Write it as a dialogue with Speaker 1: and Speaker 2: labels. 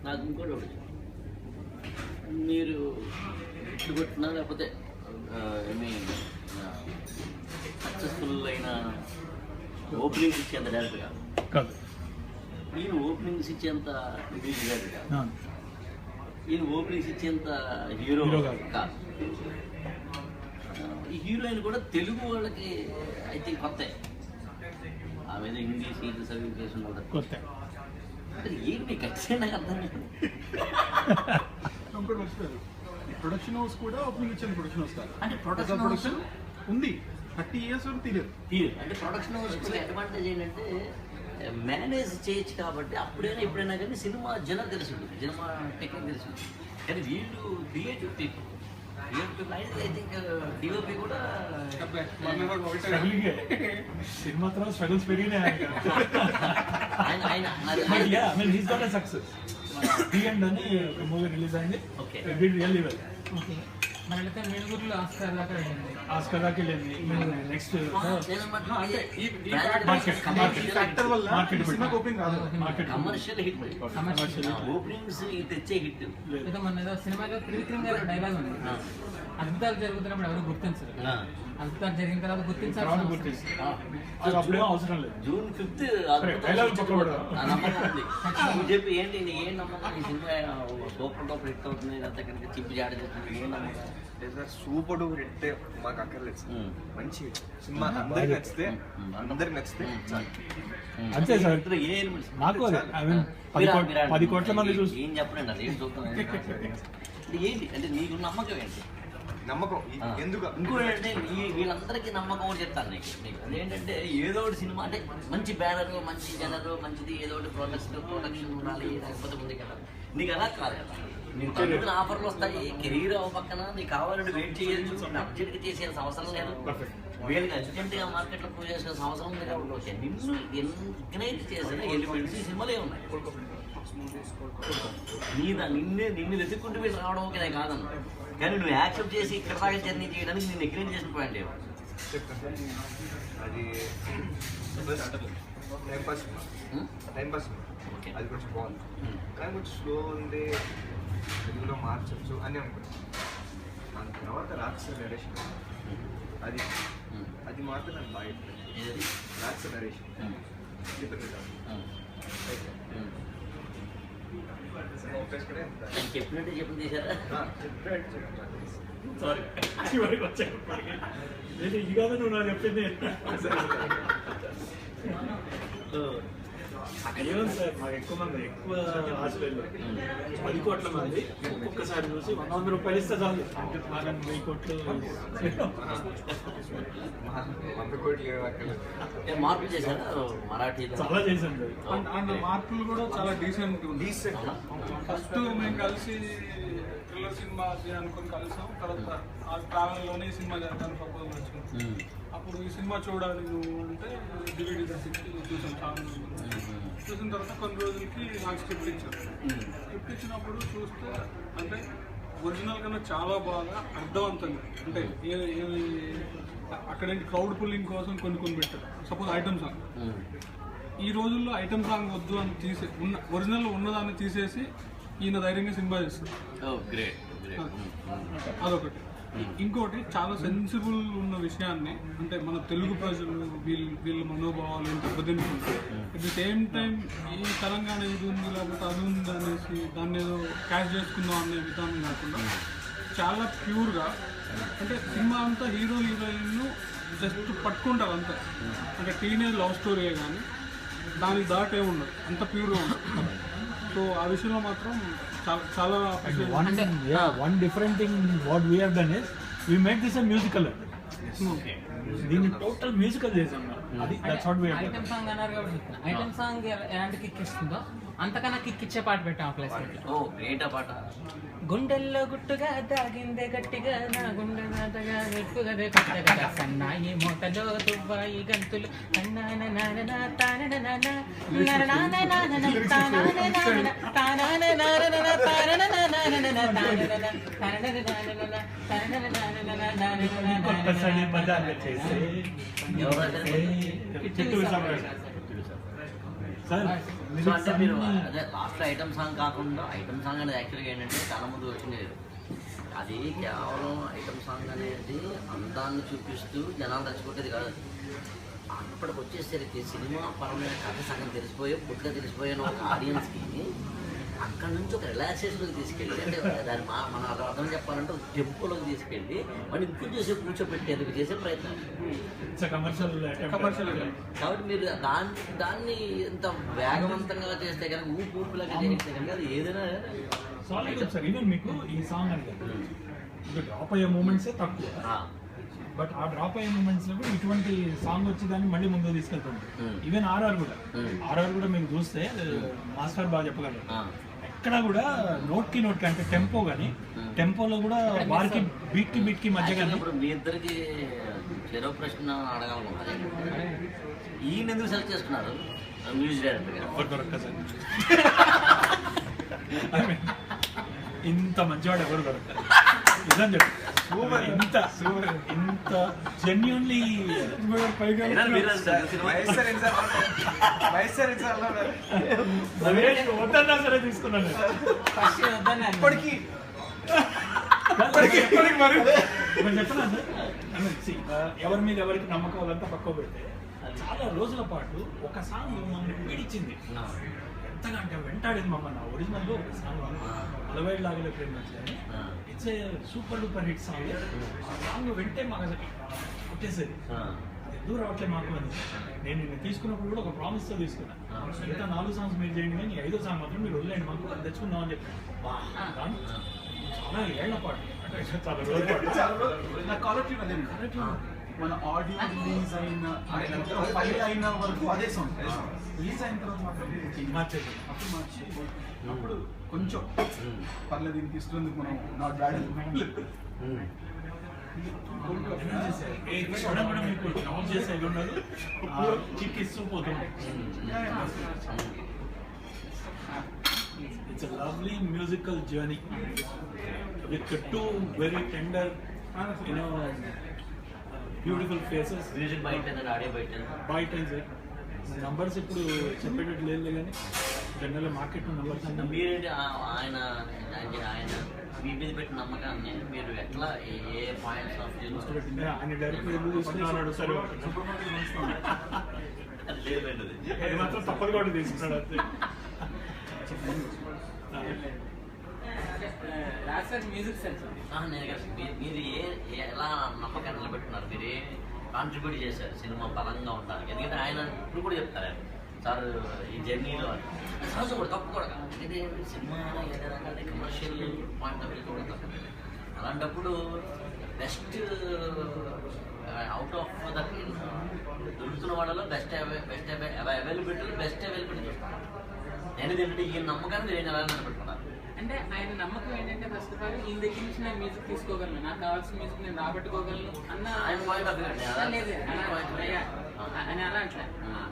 Speaker 1: నాకు ఇంకోటి ఒకటి, మీరు ఇప్పుడు కొట్టినా లేకపోతే ఏమీ సక్సెస్ఫుల్ అయిన ఓపెనింగ్స్ ఇచ్చేంత డైరెక్ట్ కాదు, ఈయన ఓపెనింగ్స్ ఇచ్చేంత మ్యూజిక్ డైరెక్ట్ కాదు, ఈయన ఓపెనింగ్స్ ఇచ్చేంత హీరో కాదు. ఈ హీరోయిన్ కూడా తెలుగు వాళ్ళకి ఐ థింక్ కొత్త, ఆమె హిందీ సీరియల్ సర్వీస్ కూడా కొత్త. ఏంటి ఖచ్చితంగా నాకు అర్థం లేదు.
Speaker 2: ప్రొడక్షన్ హౌస్ కూడా ఓపెనింగ్ ఇచ్చాను. ప్రొడక్షన్ హౌస్ కాదు
Speaker 1: అంటే ప్రొడక్షన్
Speaker 2: ఉంది 30 years వరకు తీయలేదు.
Speaker 1: అంటే ప్రొడక్షన్ హౌస్ అడ్వాంటేజ్ ఏంటంటే మేనేజ్ చేయొచ్చు కాబట్టి అప్పుడైనా ఎప్పుడైనా కానీ సినిమా జనం తెలుసు, సినిమా టెక్నిక్ తెలుసు. కానీ వీళ్ళు creative people, I think DOP కూడా
Speaker 3: సినిమా తర్వాత స్ట్రగుల్స్ పెరిగినాయి. సక్సెస్ అని ఒక మూవీ రిలీజ్ అయింది. Really well.
Speaker 4: మనైతే మేలుగురులో
Speaker 3: ఆస్కర్ దాకా వెళ్ళింది. నెక్స్ట్
Speaker 1: కమర్షియల్ హిట్, ఓపెనింగ్స్ తెచ్చే హిట్.
Speaker 4: మన సినిమాలో త్రివిక్రమ్ గారి డైలాగ్ ఉంది, అద్భుతాలు జరుగుతున్నప్పుడు ఎవరు గుర్తించరు, అద్భుతాలు జరిగిన తర్వాత గుర్తించాలి.
Speaker 3: అవసరం లేదు.
Speaker 1: June 5th చెప్పి ఏంటి ఏం నమ్మకం ఈ సినిమా సూపర్ డూపర్ హిట్ అవుతుంది, అంతా కనుక చిప్పి జాడ చెప్తుంది, ఏం నమ్మకం?
Speaker 5: సూపర్ డూపర్ హిట్ మాకు అక్కర్లేదు. మంచి సినిమా అందరికి నచ్చితే
Speaker 3: అంతే సార్. నాకు 10 కోట్ల మంది చూసి
Speaker 1: ఏం చెప్పండి, అది ఏం చూస్తాను ఏంటి అంటే నీకు నమ్మకం ఏంటి?
Speaker 5: నమ్మకం ఎందుకు
Speaker 1: ఇంకోటి అంటే వీళ్ళందరికీ నమ్మకం అని చెప్తాను నీకు. అదేంటంటే ఏదో ఒకటి సినిమా అంటే మంచి బ్యానర్, మంచి జనరు, మంచిది ఏదో ఒకటి ప్రొడక్షన్ ఉండాలి, లేకపోతే ఉంది కదా. నీకు అలా కాదు కదా, నీకు తక్కువ ఆఫర్లు వస్తాయి, కెరీర్ పక్కన నీకు కావాలంటే వెయిట్ చేయొచ్చు, అర్జెంట్గా చేసేయాల్సిన అవసరం లేదు, వీళ్ళకి అర్జెంట్గా మార్కెట్లో ప్రూవ్ చేయాల్సిన అవసరం ఉంది. కాబట్టి నిన్ను ఎంకరేజ్ చేసిన ఎలిమెంట్స్ ఈ సినిమాలే ఉన్నాయి. నిన్ను వెతుక్కుంటూ వీళ్ళు రావడం ఓకే కాదన్న, కానీ నువ్వు యాక్సెప్ట్ చేసి ఇక్కడ దాకా జర్నీ చేయడానికి నేను ఎంకరేజ్ చేసిన పాయింట్ ఏమో
Speaker 5: అది టైం పాస్ అది కొంచెం బాగుంది, కానీ కొంచెం స్లో ఉంది, తెలుగులో మార్చచ్చు అని అనుకుంటున్నాను. దాని తర్వాత రాక్షస నరేషన్ అది మాత్రం నాకు బాగా రాక్షస నరేషన్
Speaker 1: చెప్పినట్టు చెప్పి తీసారా?
Speaker 3: సారీ ఇది కాదు నువ్వు నాకు చెప్పింది. ఏమో సార్, మాకు ఎక్కువ ఆశలు 10 కోట్ల మంది ఒక్కొక్కసారి చూసి 100 రూపాయలు ఇస్తే చాలు, మాకు 1000 కోట్లు
Speaker 1: మార్పులు చేశారా? మరాఠీలో
Speaker 3: చాలా చేశాను.
Speaker 2: అండ్ మార్పులు కూడా చాలా డీసెంట్. ఫస్ట్ మేము కలిసి థ్రిల్లర్ సినిమా అనుకుని కలిసాం. తర్వాత ఆ ట్రావెల్లోనే ఈ సినిమా జరగడానికి ప్రపోజల్ వచ్చింది. అప్పుడు ఈ సినిమా చూడాలి నువ్వు అంటే డివిడీ చూసాం. చాలా చూసిన తర్వాత కొన్ని రోజులకి నాకు స్క్రిప్ట్ ఇచ్చారు. స్క్రిప్ట్ ఇచ్చినప్పుడు చూస్తే అంటే ఒరిజినల్ కన్నా చాలా బాగా అర్థవంతంగా, అంటే అక్కడేంటి క్రౌడ్ పుల్లింగ్ కోసం కొన్ని పెట్టారు. సపోజ్ ఐటమ్ సాంగ్, ఈ రోజుల్లో ఐటమ్ సాంగ్ వద్దు అని ఒరిజినల్ ఉన్నదాన్ని తీసేసి ఈయన ధైర్యంగా సినిమా చేస్తారు. అదొకటి. ఇంకోటి చాలా సెన్సిబుల్ ఉన్న విషయాన్ని, అంటే మన తెలుగు ప్రజలు వీళ్ళ మనోభావాలు ఏం దెబ్బతింటున్నారు. అట్ ది సేమ్ టైం ఈ తెలంగాణ ఇది ఉంది లేకపోతే అది ఉంది అనేసి దాన్ని ఏదో క్యాష్ చేసుకుందాం అనే విధానం కాకుండా చాలా ప్యూర్గా, అంటే సినిమా అంతా హీరో హీరోయిన్ను జస్ట్ పట్టుకుంటారు అంతే. అంటే టీనేజ్ లవ్ స్టోరీయే కానీ దానికి దాటే ఉండదు, అంత ప్యూర్గా ఉండదు. సో ఆ విషయంలో మాత్రం చాలా
Speaker 3: one different thing what we have done is we made this a musical. దీన్ని టోటల్ మ్యూజికల్ చేసాం. అది that's what we have.
Speaker 4: Item song అన్నారు కాబట్టి ఐటమ్ సాంగ్ ఎలాంటి కిక్ ఇస్తుందో అంతకన్నా కిక్ ఇచ్చే పాట పెట్టాం ఆ ప్లేస్ లో.
Speaker 1: ఏంటా పాట?
Speaker 4: గుండెల్లో గుట్టుగా దాగిందే గట్టిగా, నా గుండె నాటగా గట్టుగా కొట్టగా, సన్నాయి మూటలో దువ్వాయి గంతులు,
Speaker 3: సార్
Speaker 1: సో అంటే మీరు అదే లాస్ట్లో ఐటమ్ సాంగ్ కాకుండా ఐటమ్ సాంగ్ అనేది యాక్చువల్గా ఏంటంటే చాలా ముందు వచ్చింది అది కేవలం ఐటమ్ సాంగ్ అనేది అందాన్ని చూపిస్తూ జనాలు తెచ్చుకుంటేది కాదు. అప్పటికి వచ్చేసరికి సినిమా పరమైన కథ సగం తెలిసిపోయే పుట్టుగా తెలిసిపోయిన ఒక ఆడియన్స్కి అక్కడ నుంచి ఒక రిలాక్సేషన్కి తీసుకెళ్ళి అంటే దాన్ని మన అర్థం చెప్పాలంటే ఒక టెంపోలోకి తీసుకెళ్ళి వాడిని ఇంకొంచెం కూర్చోబెట్టేందుకు చేసే ప్రయత్నం.
Speaker 3: కమర్షియల్
Speaker 1: కాబట్టి మీరు దాన్ని ఇంత వేగవంతంగా చేస్తే కనుక ఊపిలాగా చేస్తే కనుక అది ఏదైనా
Speaker 3: సాలిడ్ సార్. ఈవెన్ మీకు ఈ సాంగ్ అని డ్రాప్ అయ్యే మూమెంట్సే తక్కువ, బట్ ఆ డ్రాప్ అయ్యే మూమెంట్స్ లో కూడా ఇటువంటి సాంగ్ వచ్చి దాన్ని మళ్ళీ ముందుకు తీసుకెళ్తుంది. ఈవెన్ ఆర్ఆర్ కూడా మీరు చూస్తే మాస్టర్ బాగా చెప్పగలరు. ఎక్కడ కూడా నోట్ కి అంటే టెంపో కానీ టెంపోలో కూడా వారికి బీట్ కి మధ్య కానీ.
Speaker 1: ఇప్పుడు మీ ఇద్దరికి చెరో ప్రశ్న అడగాలనుకున్నారు, ఈయన ఎందుకు సెలెక్ట్ చేసుకున్నారు మ్యూజిక్ డైరెక్టర్ గారు?
Speaker 3: ఇంత మంచివాడు ఎవరు దొరకదు నిజం చెప్పి. ఇంత జెన్యున్లీ వద్దన్నా సరే తీసుకున్నాను. చెప్పనా సార్, ఎవరి మీద ఎవరికి నమ్మకం అదంతా పక్క పెడితే చాలా రోజుల పాటు ఒక సాంగ్ మమ్మల్ని పీడించింది. ఎంతగా అంటే వెంటాడేది మమ్మల్ని. ఒరిజినల్ ఒక సాంగ్ 40 లాగలే ప్రేమ it's a super duper hit song. ఆ సాంగ్ వింటే మాకు అసలు కొట్టేసేది, ఎందుకు రావట్లేదు మాకు అని. నేను నిన్న తీసుకున్నప్పుడు కూడా ఒక ప్రామిస్తో తీసుకున్నాను, ఇంకా 4 సాంగ్స్ మీరు చేయండి కానీ 5వ సాంగ్ మాత్రం మీరు వదిలేండి మాకు తెచ్చుకుందాం అని చెప్పాను. చాలా ఏళ్ల పాటు అంటే చాలా రోజుల పాటు
Speaker 6: నా కాలర్ ట్యూన్ అదే మన ఆడియో రిలీజ్ అయిన ఫైల్ అయిన వరకు అదే సాంగ్. రిలీజ్ అయిన తర్వాత మాత్రం
Speaker 3: మార్చేది.
Speaker 6: అప్పుడు మార్చి అప్పుడు కొంచెం పర్లేదు దీనికి ఇష్టం మనం నాట్ బ్యాడ్
Speaker 3: మీకు నౌన్ చేసేది ఉండదు, చిక్ ఇస్తూ పోతుంది. It's a lovely musical journey with 2 very tender, beautiful faces.
Speaker 1: Music బయట ఆడియో బయట
Speaker 3: నంబర్స్ ఇప్పుడు చెప్పేటట్టు లేదు కానీ జనరల్ మార్కెట్ నంబర్స్ అంటే
Speaker 1: మీరేంటి ఆయన మీ మీద పెట్టిన నమ్మకాన్ని మీరు ఎట్లా ఏ పాయింట్స్ ఆఫ్ వ్యూ
Speaker 3: ఆయన డైరెక్ట్ ఎందుకు తీసుకున్నాడు సరే అది మాత్రం తప్పదు కూడా తీసుకున్నాడు అంతే.
Speaker 4: మ్యూజిక్ సెన్స్
Speaker 1: మీరు ఎలా నమ్మకాన్ని నిలబెట్టున్నారు, మీరు ఏ కాంట్రిబ్యూట్ చేశారు సినిమా బలంగా ఉండడానికి? ఎందుకంటే ఆయన ఇప్పుడు కూడా చెప్తారు సార్ ఈ జర్నీలో సహజ కూడా తప్పు కూడా ఇది సినిమా ఏదైనా కానీ కమర్షియల్ పాయింట్ ఆఫ్ వ్యూ కూడా తప్పు. అలాంటప్పుడు బెస్ట్ అవుట్ ఆఫ్ ద దొరుకుతున్న వాళ్ళలో బెస్ట్ అవైలబిలిటీ చూస్తాను. నేను ఏంటంటే ఈ నమ్మకాన్ని నేను ఎలా నిలబెట్టుకున్నాను
Speaker 4: అంటే ఆయన నమ్మకం ఏంటంటే ఫస్ట్ ఆఫ్ ఆల్ ఈయన దగ్గర నుంచి నేను మ్యూజిక్ తీసుకోగలను, నాకు కావాల్సిన మ్యూజిక్ నేను రాబట్టుకోగలను అన్న
Speaker 1: ఆయన పాయింట్ ఆఫ్ వ్యూ
Speaker 4: లేదు అని అలా అంటా.